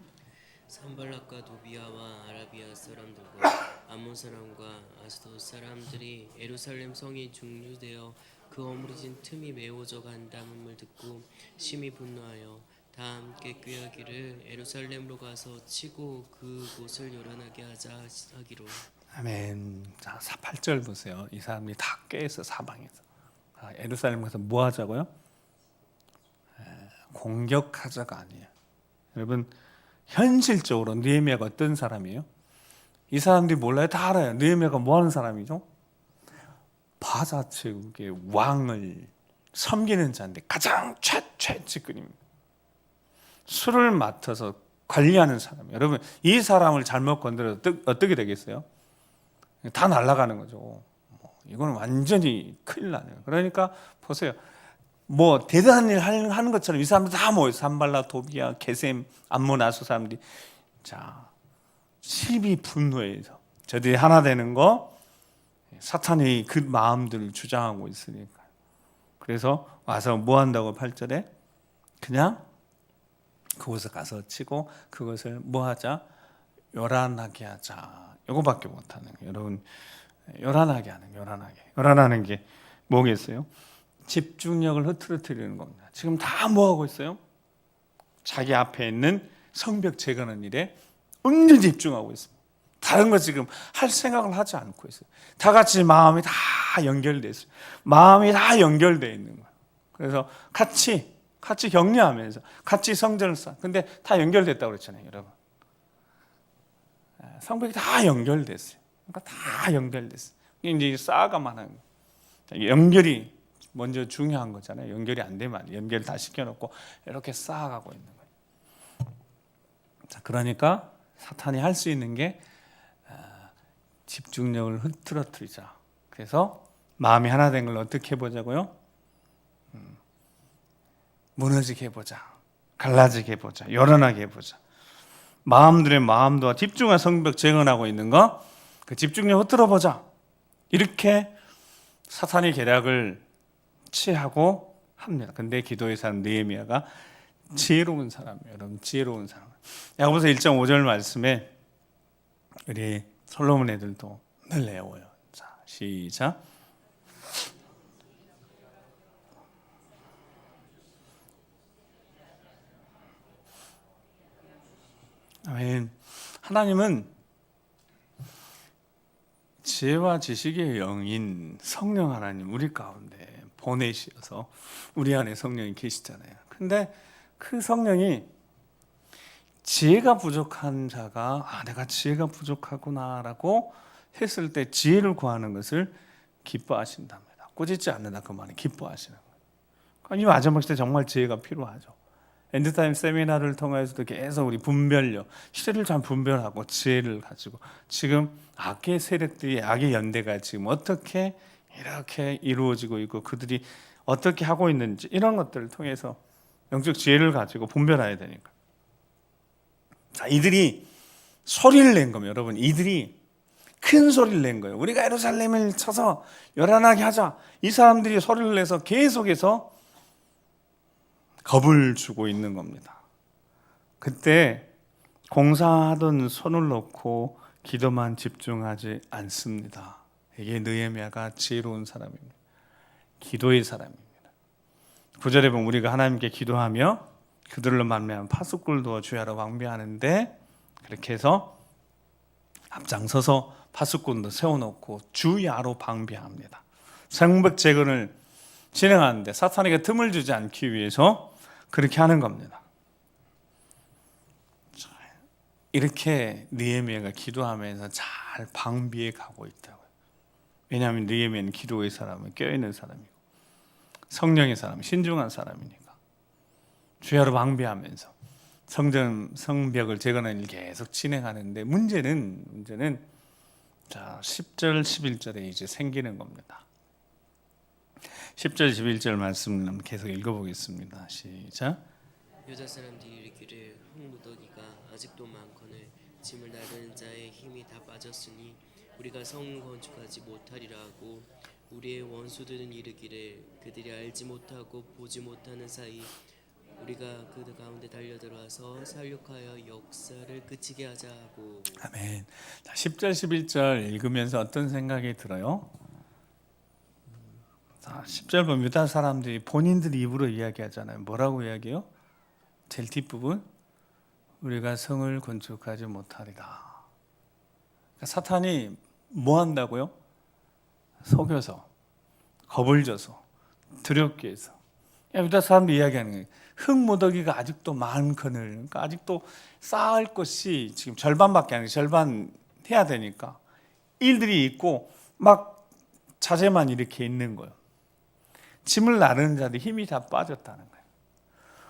산발락과 도비아와 아라비아 사람들과 암몬 사람과 아스돗 사람들이 예루살렘 성이 중류되어 그 어무러진 틈이 메워져 간다는 듣고 심히 분노하여 다 함께 꾀하기를 예루살렘으로 가서 치고 그곳을 요란하게 하자 하기로. 아멘. 자, 8절 보세요. 이 사람들이 다 깨서 사방에서 예루살렘 가서 뭐 하자고요? 공격하자가 아니에요. 여러분, 현실적으로 느헤미야가 어떤 사람이에요? 이 사람들이 몰라요? 다 알아요. 느헤미야가 뭐 하는 사람이죠? 바자체국의 왕을 섬기는 자인데 가장 최측근입니다. 술을 맡아서 관리하는 사람. 여러분, 이 사람을 잘못 건드려도 어떻게 되겠어요? 다 날아가는 거죠. 이거는 완전히 큰일 나네요. 그러니까 보세요. 뭐 대단한 일 하는 것처럼 이 사람들 다 모여서 산발라, 도비야, 게셈, 암몬, 아수 사람들이 자 시비 분노해서 저들이 하나 되는 거 사탄이 그 마음들을 주장하고 있으니까. 그래서 와서 뭐 한다고 8절에 그냥 그곳에 가서 치고 그것을 뭐 하자? 요란하게 하자. 이거밖에 못하는 거예요. 여러분, 요란하는 게 뭐겠어요? 집중력을 흐트러뜨리는 겁니다. 지금 다 뭐 하고 있어요? 자기 앞에 있는 성벽 재건하는 일에 온전히 집중하고 있습니다. 다른 거 지금 할 생각을 하지 않고 있어요. 다 같이 마음이 다 연결돼 있어요. 마음이 다 연결돼 있는 거예요. 그래서 같이 격려하면서 같이 성전을 쌓아. 근데 다 연결됐다고 그랬잖아요, 여러분. 성벽이 다 연결됐어요. 그러니까 다 연결됐어요. 이제 쌓아가만 하는 거예요. 연결이 먼저 중요한 거잖아요. 연결이 안 되면 연결 다 시켜놓고 이렇게 쌓아가고 있는 거예요. 자, 그러니까 사탄이 할 수 있는 게 집중력을 흐트러뜨리자. 그래서 마음이 하나 된 걸 어떻게 해보자고요? 무너지게 해보자. 갈라지게 해보자. 요란하게 해보자. 마음들의 마음도와 집중한 성벽 재건하고 있는 거, 그 집중력 흐트러보자. 이렇게 사탄의 계략을 취하고 합니다. 근데 기도의 사람 느헤미야가 지혜로운 사람이에요. 여러분, 지혜로운 사람. 야고보서 1장 5절 말씀에 우리 솔로몬 애들도 늘 외워요. 자, 시작. 아멘. 하나님은 지혜와 지식의 영인 성령 하나님 우리 가운데 보내시어서 우리 안에 성령이 계시잖아요. 근데 그 성령이 지혜가 부족한 자가 내가 지혜가 부족하구나라고 했을 때 지혜를 구하는 것을 기뻐하신답니다. 꾸짖지 않는다 그 말은 기뻐하시는 거예요. 이 마지막 시대 정말 지혜가 필요하죠. 엔드타임 세미나를 통해서도 계속 우리 분별력, 시대를 잘 분별하고 지혜를 가지고 지금 악의 세력들이 악의 연대가 지금 어떻게 이렇게 이루어지고 있고 그들이 어떻게 하고 있는지 이런 것들을 통해서 영적 지혜를 가지고 분별해야 되니까. 자, 이들이 소리를 낸 겁니다. 여러분, 이들이 큰 소리를 낸 거예요. 우리가 예루살렘을 쳐서 요란하게 하자. 이 사람들이 소리를 내서 계속해서 겁을 주고 있는 겁니다. 그때 공사하던 손을 놓고 기도만 집중하지 않습니다. 이게 느헤미야가 지혜로운 사람입니다. 기도의 사람입니다. 9절에 보면 우리가 하나님께 기도하며 그들로 만나면 파수꾼도 주야로 방비하는데 그렇게 해서 앞장서서 파수꾼도 세워놓고 주야로 방비합니다. 성벽 재건을 진행하는데 사탄에게 틈을 주지 않기 위해서 그렇게 하는 겁니다. 이렇게 느헤미야가 기도하면서 잘 방비해 가고 있다고요. 왜냐하면 느헤미야는 기도의 사람은 껴있는 사람이고 성령의 사람, 신중한 사람이니까 주야로 방비하면서 성벽을 재건하는 일 계속 진행하는데 문제는 자 10절 11절에 이제 생기는 겁니다. 10절 11절 말씀을 계속 읽어보겠습니다. 시작. 유다 사람들이 이르기를 흙무더기가 아직도 많거늘 짐을 나르는 자의 힘이 다 빠졌으니 우리가 성을 건축하지 못하리라 하고 우리의 원수들은 이르기를 그들이 알지 못하고 보지 못하는 사이 우리가 그들 가운데 달려들어와서 살육하여 역사를 그치게 하자 하고. 아멘. 10절 11절 읽으면서 어떤 생각이 들어요? 10절 보면 유다 사람들이 본인들 입으로 이야기하잖아요. 뭐라고 이야기해요? 제일 뒷부분 우리가 성을 건축하지 못하리라. 그러니까 사탄이 뭐 한다고요? 속여서 겁을 줘서 두렵게 해서 유다 사람들이 이야기하는 거예요. 흙무더기가 아직도 많거늘. 그러니까 아직도 쌓을 것이 지금 절반밖에 아니고 절반 해야 되니까 일들이 있고 막 자재만 이렇게 있는 거예요. 짐을 나르는 자들이 힘이 다 빠졌다는 거예요.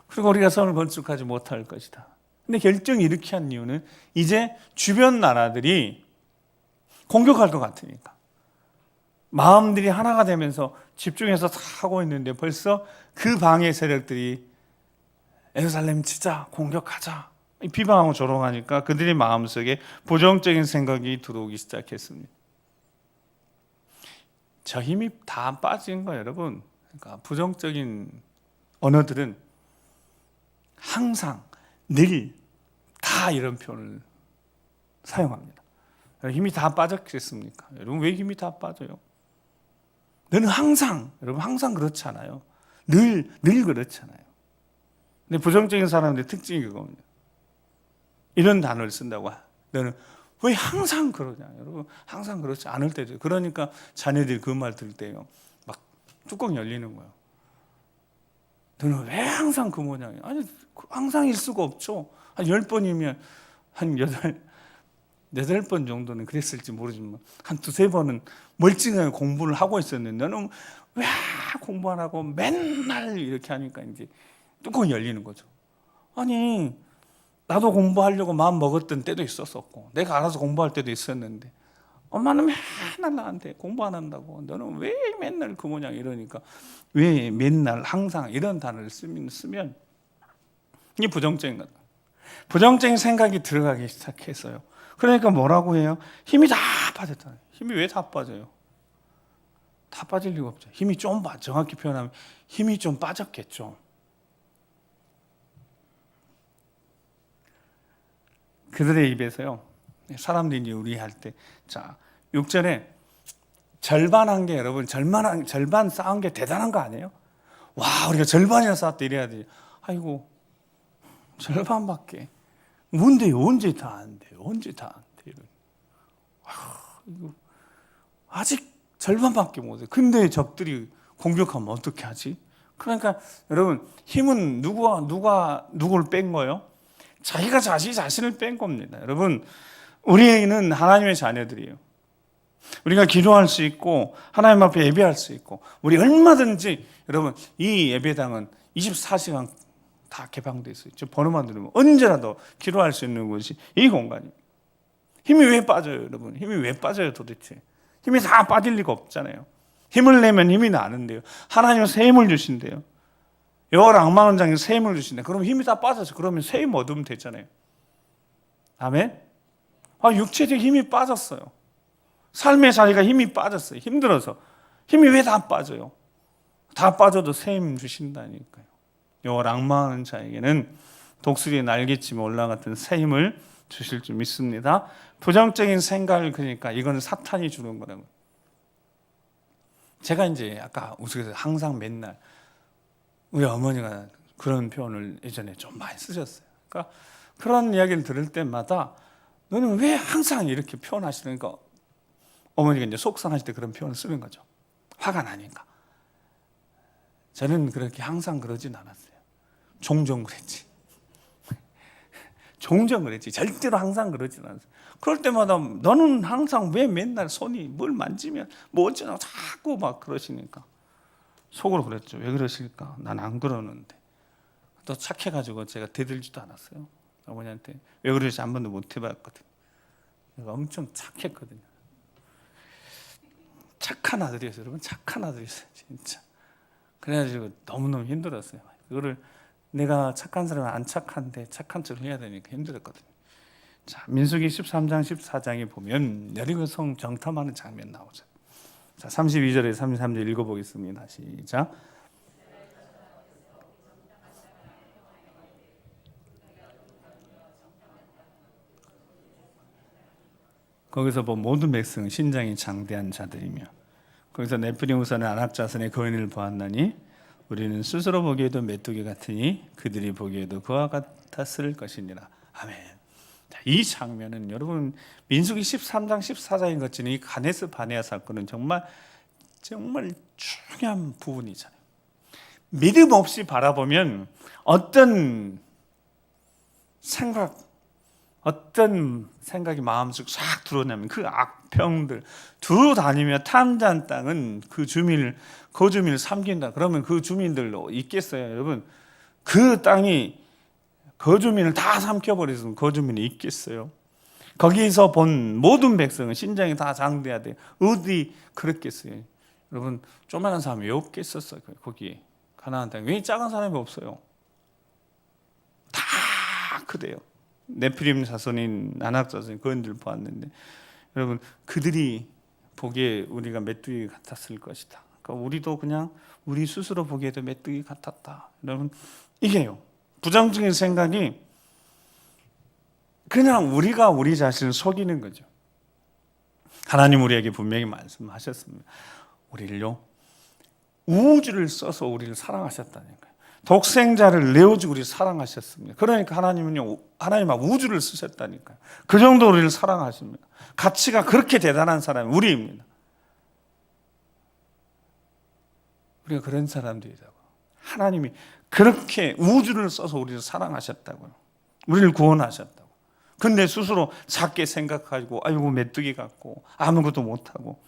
그리고 우리가 성을 건축하지 못할 것이다. 근데 결정 이렇게 한 이유는 이제 주변 나라들이 공격할 것 같으니까. 마음들이 하나가 되면서 집중해서 다 하고 있는데 벌써 그 방해 세력들이 예루살렘 치자, 공격하자, 비방하고 조롱하니까 그들의 마음속에 부정적인 생각이 들어오기 시작했습니다. 저 힘이 다 빠진 거예요, 여러분. 그러니까 부정적인 언어들은 항상 늘 다 이런 표현을 사용합니다. 힘이 다 빠졌겠습니까? 여러분 왜 힘이 다 빠져요? 너는 항상, 여러분 항상 그렇지 않아요. 늘 그렇잖아요. 근데 부정적인 사람들의 특징이 그겁니다. 이런 단어를 쓴다고. 너는 왜 항상 그러냐? 여러분 항상 그렇지 않을 때죠. 그러니까 자녀들이 그 말 들을 때요, 막 뚜껑 열리는 거예요. 너는 왜 항상 그 모양이야? 아니 항상일 수가 없죠. 한 10번이면 한 8번 정도는 그랬을지 모르지만 한 2-3번은 멀쩡하게 공부를 하고 있었는데 너는 왜 공부 안 하고 맨날 이렇게 하니까 이제 뚜껑이 열리는 거죠. 아니 나도 공부하려고 마음 먹었던 때도 있었었고 내가 알아서 공부할 때도 있었는데 엄마는 맨날 나한테 공부 안 한다고, 너는 왜 맨날 그 모양 이러니까 왜 맨날 항상 이런 단어를 쓰면 이게 부정적인 거다. 부정적인 생각이 들어가기 시작했어요. 그러니까 뭐라고 해요? 힘이 다 빠졌잖아요. 힘이 왜 다 빠져요? 다 빠질 리가 없죠. 힘이 좀 정확히 표현하면 힘이 좀 빠졌겠죠. 그들의 입에서요, 사람들이 이제 우리 할 때, 자 6절에 절반한 게, 여러분 절반 쌓은 게 대단한 거 아니에요? 와 우리가 절반이나 쌓았다 이래야 돼. 아이고 절반밖에. 뭔데요? 언제 다 안 돼요? 언제 다 안 돼요? 이거 아직 절반밖에 못해요. 근데 적들이 공격하면 어떻게 하지? 그러니까 여러분 힘은 누구를 뺀 거예요? 자기가 자신을 뺀 겁니다. 여러분 우리는 하나님의 자녀들이에요. 우리가 기도할 수 있고 하나님 앞에 예배할 수 있고 우리 얼마든지, 여러분 이 예배당은 24시간 다 개방되어 있어요. 저 번호만 누르면 언제라도 기도할 수 있는 곳이 이 공간입니다. 힘이 왜 빠져요, 여러분? 힘이 왜 빠져요 도대체? 힘이 다 빠질 리가 없잖아요. 힘을 내면 힘이 나는데요. 하나님은 새 힘을 주신대요. 여호와 랑망한 장에 새 힘을 주신대. 그럼 힘이 다 빠져서 그러면 새 힘 얻으면 되잖아요. 아멘? 육체적 힘이 빠졌어요. 삶의 자리가 힘이 빠졌어요. 힘들어서. 힘이 왜 다 빠져요? 다 빠져도 새 힘 주신다니까요. 여호와 랑망하는 자에게는 독수리의 날개쯤에 올라갔던 새 힘을 주실 줄 믿습니다. 부정적인 생각을, 그러니까 이거는 사탄이 주는 거라고. 제가 이제 아까 우스갯소리 항상 맨날, 우리 어머니가 그런 표현을 예전에 좀 많이 쓰셨어요. 그러니까 그런 이야기를 들을 때마다 너는 왜 항상 이렇게 표현하시는가? 어머니가 이제 속상하실 때 그런 표현을 쓰는 거죠. 화가 나니까. 저는 그렇게 항상 그러진 않았어요. 종종 그랬지. 종종 그랬지. 절대로 항상 그러진 않았어요. 그럴 때마다 너는 항상 왜 맨날 손이 뭘 만지면 뭐 어쩌나 자꾸 막 그러시니까 속으로 그랬죠. 왜 그러실까? 난 안 그러는데. 또 착해가지고 제가 대들지도 않았어요. 어머니한테 왜 그러실지 한 번도 못 해봤거든요. 내가 엄청 착했거든요. 착한 아들이었어요. 여러분 착한 아들이었어요. 진짜. 그래가지고 너무너무 힘들었어요. 그거를 내가 착한 사람은 안 착한데 착한 척을 해야 되니까 힘들었거든요. 자, 민수기 13장 14장에 보면 여리고 성 정탐하는 장면 나오죠. 자, 32절에 33절 읽어보겠습니다. 시작. 거기서 뭐 모든 백성은 신장이 장대한 자들이며, 거기서 네피림 후손의 아낙 자손의 거인을 보았나니 우리는 스스로 보기에도 메뚜기 같으니 그들이 보기에도 그와 같았을 것이니라. 아멘. 자, 이 장면은 여러분 민수기 13장 14장인 것처럼 이 가데스 바네아 사건은 정말 중요한 부분이잖아요. 믿음 없이 바라보면 어떤 생각, 어떤 생각이 마음속 싹 들어오냐면 그 악평들 두루 다니며 탐지한 땅은 그 주민을 삼킨다. 그러면 그 주민들로 있겠어요, 여러분? 그 땅이 그 주민을 다 삼켜버렸으면 그 주민이 있겠어요? 거기서 본 모든 백성은 신장이 다 장대해야 돼요. 어디 그렇겠어요? 여러분, 조그만한 사람이 왜 없겠었어요? 거기에 가나안 땅에 왜 작은 사람이 없어요? 다 크대요. 네피림 자손인 아낙 자손인 그원들 보았는데, 여러분, 그들이 보기에 우리가 메뚜기 같았을 것이다. 그러니까 우리도 그냥 우리 스스로 보기에도 메뚜기 같았다. 여러분, 이게요, 부정적인 생각이 그냥 우리가 우리 자신을 속이는 거죠. 하나님 우리에게 분명히 말씀하셨습니다. 우리를요, 우주를 써서 우리를 사랑하셨다니까요. 독생자를 내어주고 우리를 사랑하셨습니다. 그러니까 하나님은요, 하나님 막 우주를 쓰셨다니까요. 그 정도 우리를 사랑하십니다. 가치가 그렇게 대단한 사람이 우리입니다. 우리가 그런 사람들이라고. 하나님이 그렇게 우주를 써서 우리를 사랑하셨다고요. 우리를 구원하셨다고. 근데 스스로 작게 생각하고 아이고 메뚜기 같고 아무것도 못하고,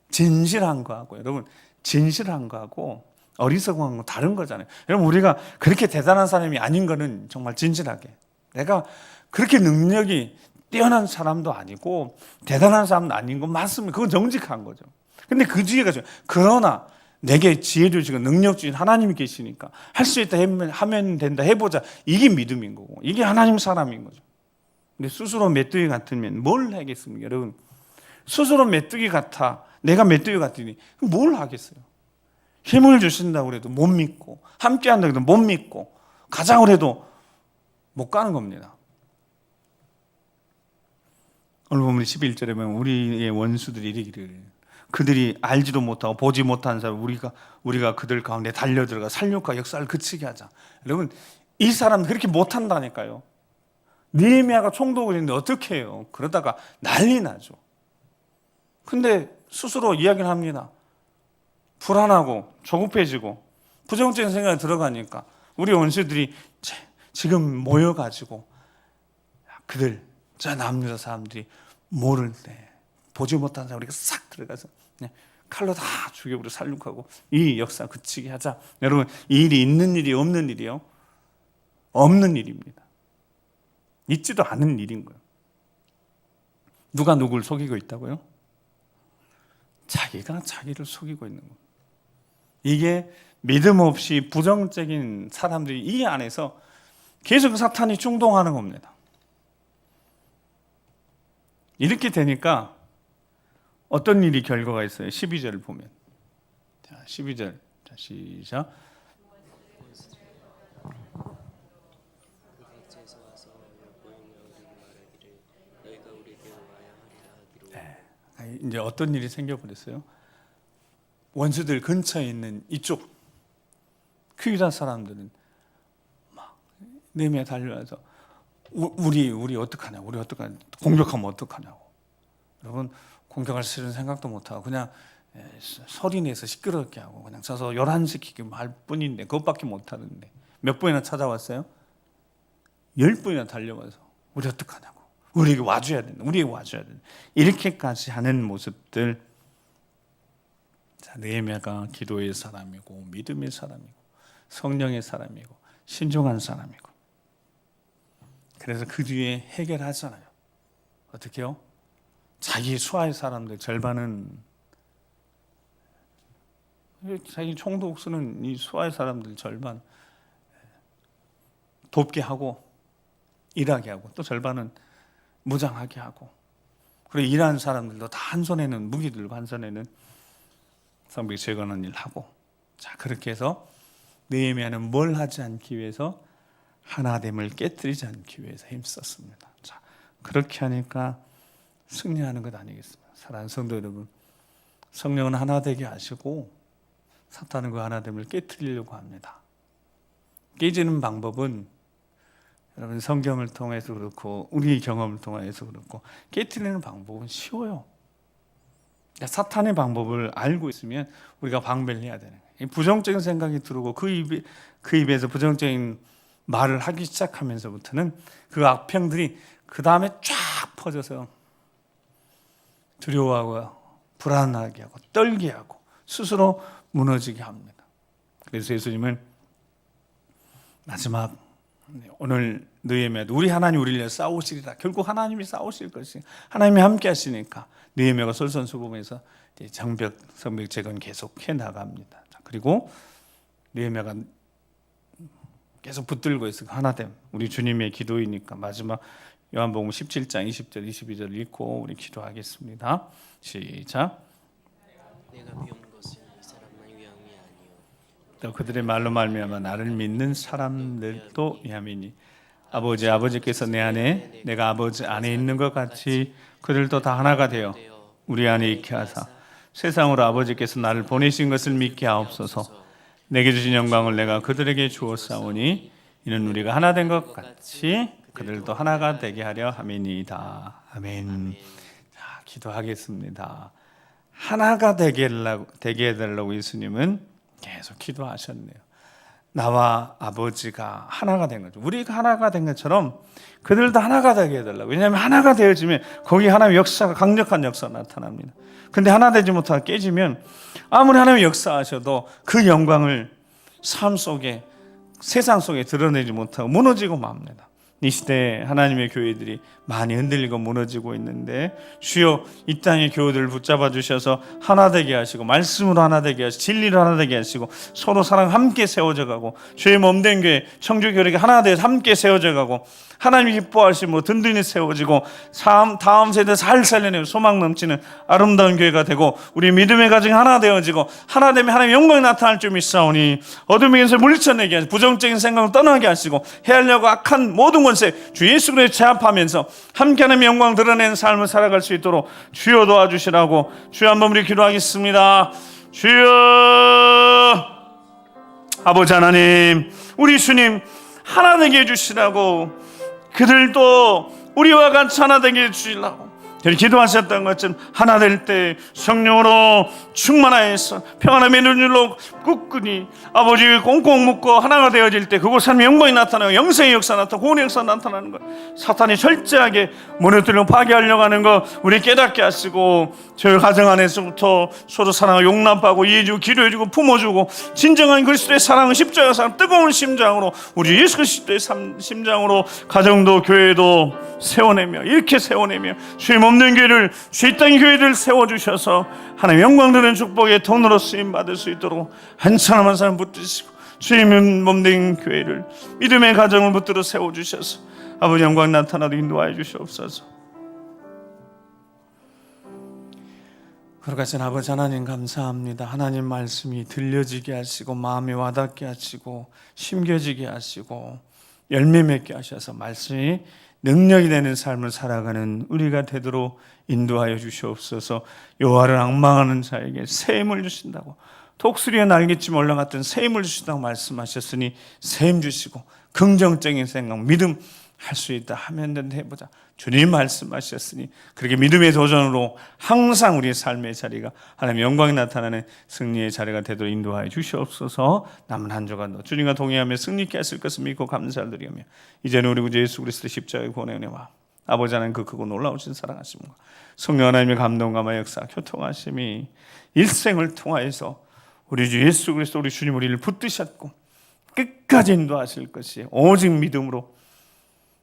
진실한 거하고, 여러분, 진실한 거하고 어리석은 거 다른 거잖아요. 여러분, 우리가 그렇게 대단한 사람이 아닌 거는 정말 진실하게, 내가 그렇게 능력이 뛰어난 사람도 아니고 대단한 사람도 아닌 건 맞습니다. 그건 정직한 거죠. 근데 그 뒤에 가죠. 그러나 내게 지혜 주시고 능력 주신 하나님이 계시니까 할 수 있다 하면 된다, 해보자. 이게 믿음인 거고, 이게 하나님 사람인 거죠. 근데 스스로 메뚜기 같으면 뭘 하겠습니까? 여러분, 스스로 메뚜기 같아, 내가 메뚜기 같으니 뭘 하겠어요? 힘을 주신다고 해도 못 믿고, 함께 한다고 해도 못 믿고, 가자고 해도 못 가는 겁니다. 오늘 보면 11절에 보면 우리의 원수들이 이르기를, 그들이 알지도 못하고 보지 못하는 사람 우리가 그들 가운데 달려들어가 살육과 역사를 그치게 하자. 여러분, 이 사람 그렇게 못한다니까요. 느헤미야가 총독을 했는데 어떻게 해요? 그러다가 난리 나죠. 근데 스스로 이야기를 합니다. 불안하고 조급해지고 부정적인 생각이 들어가니까 우리 원수들이 지금 모여가지고 그들, 저 남유다 사람들이 모를 때 보지 못한 사람 우리가 싹 들어가서 칼로 다 죽여버려 살육하고 이 역사 그치게 하자. 여러분, 이 일이 있는 일이 없는 일이요? 없는 일입니다. 있지도 않은 일인 거예요. 누가 누굴 속이고 있다고요? 자기가 자기를 속이고 있는 겁니다. 이게 믿음 없이 부정적인 사람들이 이 안에서 계속 사탄이 충동하는 겁니다. 이렇게 되니까 어떤 일이 결과가 있어요? 12절을 보면, 자, 12절, 자, 시작. 그 각지에서 와서 여호와의 말하기를 너희가 우리에게 와야 하리라 하기로. 이제 어떤 일이 생겨버렸어요? 원수들 근처에 있는 이쪽 퀴다 사람들은 막 느헤미야 달려와서 우리 어떡하냐, 우리 어떡하냐, 공격하면 어떡하냐고. 여러분, 공격할 싫은 생각도 못하고 그냥 소리 내서 시끄럽게 하고 그냥 서서 요란시키기 할 뿐인데 그것밖에 못하는데 몇 번이나 찾아왔어요? 10번이나 달려와서 우리 어떡하냐고, 우리에게 와줘야 된다, 우리에게 와줘야 된다, 이렇게까지 하는 모습들. 자, 느헤미야가 기도의 사람이고 믿음의 사람이고 성령의 사람이고 신중한 사람이고, 그래서 그 뒤에 해결하잖아요. 어떻게요? 자기 수하의 사람들 절반은, 자기 총독 쓰는 이 수하의 사람들 절반 돕게 하고 일하게 하고 또 절반은 무장하게 하고, 그리고 일하는 사람들도 다 한 손에는 무기 들고 한 손에는 성벽 재건하는 일 하고. 자, 그렇게 해서 느헤미야는 뭘 하지 않기 위해서? 하나됨을 깨뜨리지 않기 위해서 힘썼습니다. 자, 그렇게 하니까 승리하는 것 아니겠습니까? 사랑하는 성도 여러분, 성령은 하나 되게 하시고 사탄은 그 하나됨을 깨뜨리려고 합니다. 깨지는 방법은 여러분 성경을 통해서 그렇고 우리 경험을 통해서 그렇고 깨뜨리는 방법은 쉬워요. 사탄의 방법을 알고 있으면 우리가 방배를 해야 되는 거예요. 부정적인 생각이 들고 그 입에서 부정적인 말을 하기 시작하면서부터는 그 악평들이 그 다음에 쫙 퍼져서 두려워하고 불안하게 하고 떨게 하고 스스로 무너지게 합니다. 그래서 예수님은 마지막 오늘 느헤미야도 우리 하나님 우리를 위해 싸우시리라. 결국 하나님이 싸우실 것이 하나님이 함께 하시니까 느헤미야가 솔선수범해서 성벽 재건 계속 해 나갑니다. 그리고 느헤미야가 계속 붙들고 있어 하나됨. 우리 주님의 기도이니까 마지막 요한복음 17장 20절 22절 읽고 우리 기도하겠습니다. 시작. 내가 비운 것은 이 사람만 위함이 아니요 또 그들의 말로 말미암아 나를 믿는 사람들도 위함이니 아버지께서 내 안에 내가 아버지 안에 있는 것 같이 그들도 다 하나가 되어 우리 안에 있게 하사 세상으로 아버지께서 나를 보내신 것을 믿게 하옵소서. 내게 주신 영광을 내가 그들에게 주었사오니 이는 우리가 하나 된 것 같이 그들도 하나가 되게 하려 함이니이다. 아멘. 자, 기도하겠습니다. 하나가 되게 해달라고 예수님은 계속 기도하셨네요. 나와 아버지가 하나가 된 거죠. 우리가 하나가 된 것처럼 그들도 하나가 되게 해달라고. 왜냐하면 하나가 되어지면 거기 하나님의 역사가 강력한 역사가 나타납니다. 근데 하나 되지 못하고 깨지면 아무리 하나님이 역사하셔도 그 영광을 삶 속에 세상 속에 드러내지 못하고 무너지고 맙니다. 이 시대에 하나님의 교회들이 많이 흔들리고 무너지고 있는데 주여 이 땅의 교회들을 붙잡아 주셔서 하나 되게 하시고 말씀으로 하나 되게 하시고 진리로 하나 되게 하시고 서로 사랑 함께 세워져 가고 주의 몸된 교회 청주교회가 하나 되어 함께 세워져 가고 하나님이 기뻐하시고 든든히 세워지고 다음 세대 잘 살려내고 소망 넘치는 아름다운 교회가 되고 우리 믿음의 가정이 하나 되어지고 하나 되면 하나님의 영광이 나타날 줄 믿사오니 어둠에서 물리쳐내게 하시고 부정적인 생각을 떠나게 하시고 해하려고 악한 모든 권세 주 예수 그리스도에 제압하면서 함께 하나님의 영광 드러내는 삶을 살아갈 수 있도록 주여 도와주시라고 주여 한번 우리 기도하겠습니다. 주여 아버지 하나님 우리 주님 하나 되게 해주시라고 그들도 우리와 같이 하나 되게 해주시라고 기도하셨던 것처럼 하나 될 때 성령으로 충만하여서 평안함의 눈으로 굳건히 아버지 꽁꽁 묶고 하나가 되어질 때 그곳 삶의 영광이 나타나고 영생의 역사 나타나고 구원의 역사 나타나는 것 사탄이 철저하게 무너뜨리고 파괴하려고 하는 것 우리 깨닫게 하시고 저희 가정 안에서부터 서로 사랑하고 용납하고 이해해주고 기도해주고 품어주고 진정한 그리스도의 사랑은 십자가 사랑 뜨거운 심장으로 우리 예수 그리스도의 심장으로 가정도 교회도 세워내며 이렇게 세워내며 주의 없는 교회를 주의 땅의 교회를 세워주셔서 하나님 영광 드리는 축복의 통로로 쓰임받을 수 있도록 한 사람 한 사람 붙드시고 주의 몸된 교회를 믿음의 가정을 붙들어 세워주셔서 아버지 영광 나타나도 인도하여 주시옵소서. 거룩하신 아버지 하나님 감사합니다. 하나님 말씀이 들려지게 하시고 마음에 와닿게 하시고 심겨지게 하시고 열매 맺게 하셔서 말씀이 능력이 되는 삶을 살아가는 우리가 되도록 인도하여 주시옵소서. 여호와를 앙망하는 자에게 새 힘을 주신다고 독수리의 날개쯤 올라갔던 새 힘을 주신다고 말씀하셨으니 새 힘 주시고 긍정적인 생각 믿음 할 수 있다 하면 된다 해보자. 주님 말씀하셨으니 그렇게 믿음의 도전으로 항상 우리의 삶의 자리가 하나님의 영광이 나타나는 승리의 자리가 되도록 인도하여 주시옵소서. 남은 한 주간도 주님과 동행하며 승리케 하실 것을 믿고 감사드리며 이제는 우리 구주 예수 그리스도의 십자가의 구원의 은혜와 아버지 하나님 그 크고 놀라우신 사랑하심과 성령 하나님의 감동과 역사 교통하심이 일생을 통하여서 우리 주 예수 그리스도 우리 주님 우리를 붙드셨고 끝까지 인도하실 것이 오직 믿음으로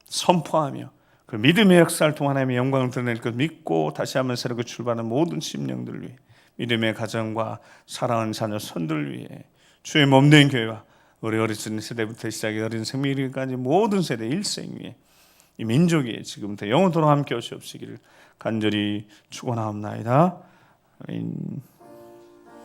선포하며 그 믿음의 역사를 통해 하나님의 영광을 드러낼 것 믿고 다시 한번 새롭게 출발하는 모든 심령들 위해 믿음의 가정과 사랑하는 자녀 손들 위해 주의 몸된 교회와 우리 어린 세대부터 시작해 어린 생명일까지 모든 세대 일생 위에 이 민족 위에 지금부터 영원토록 함께 하시옵시기를 간절히 축원하옵나이다. 아멘.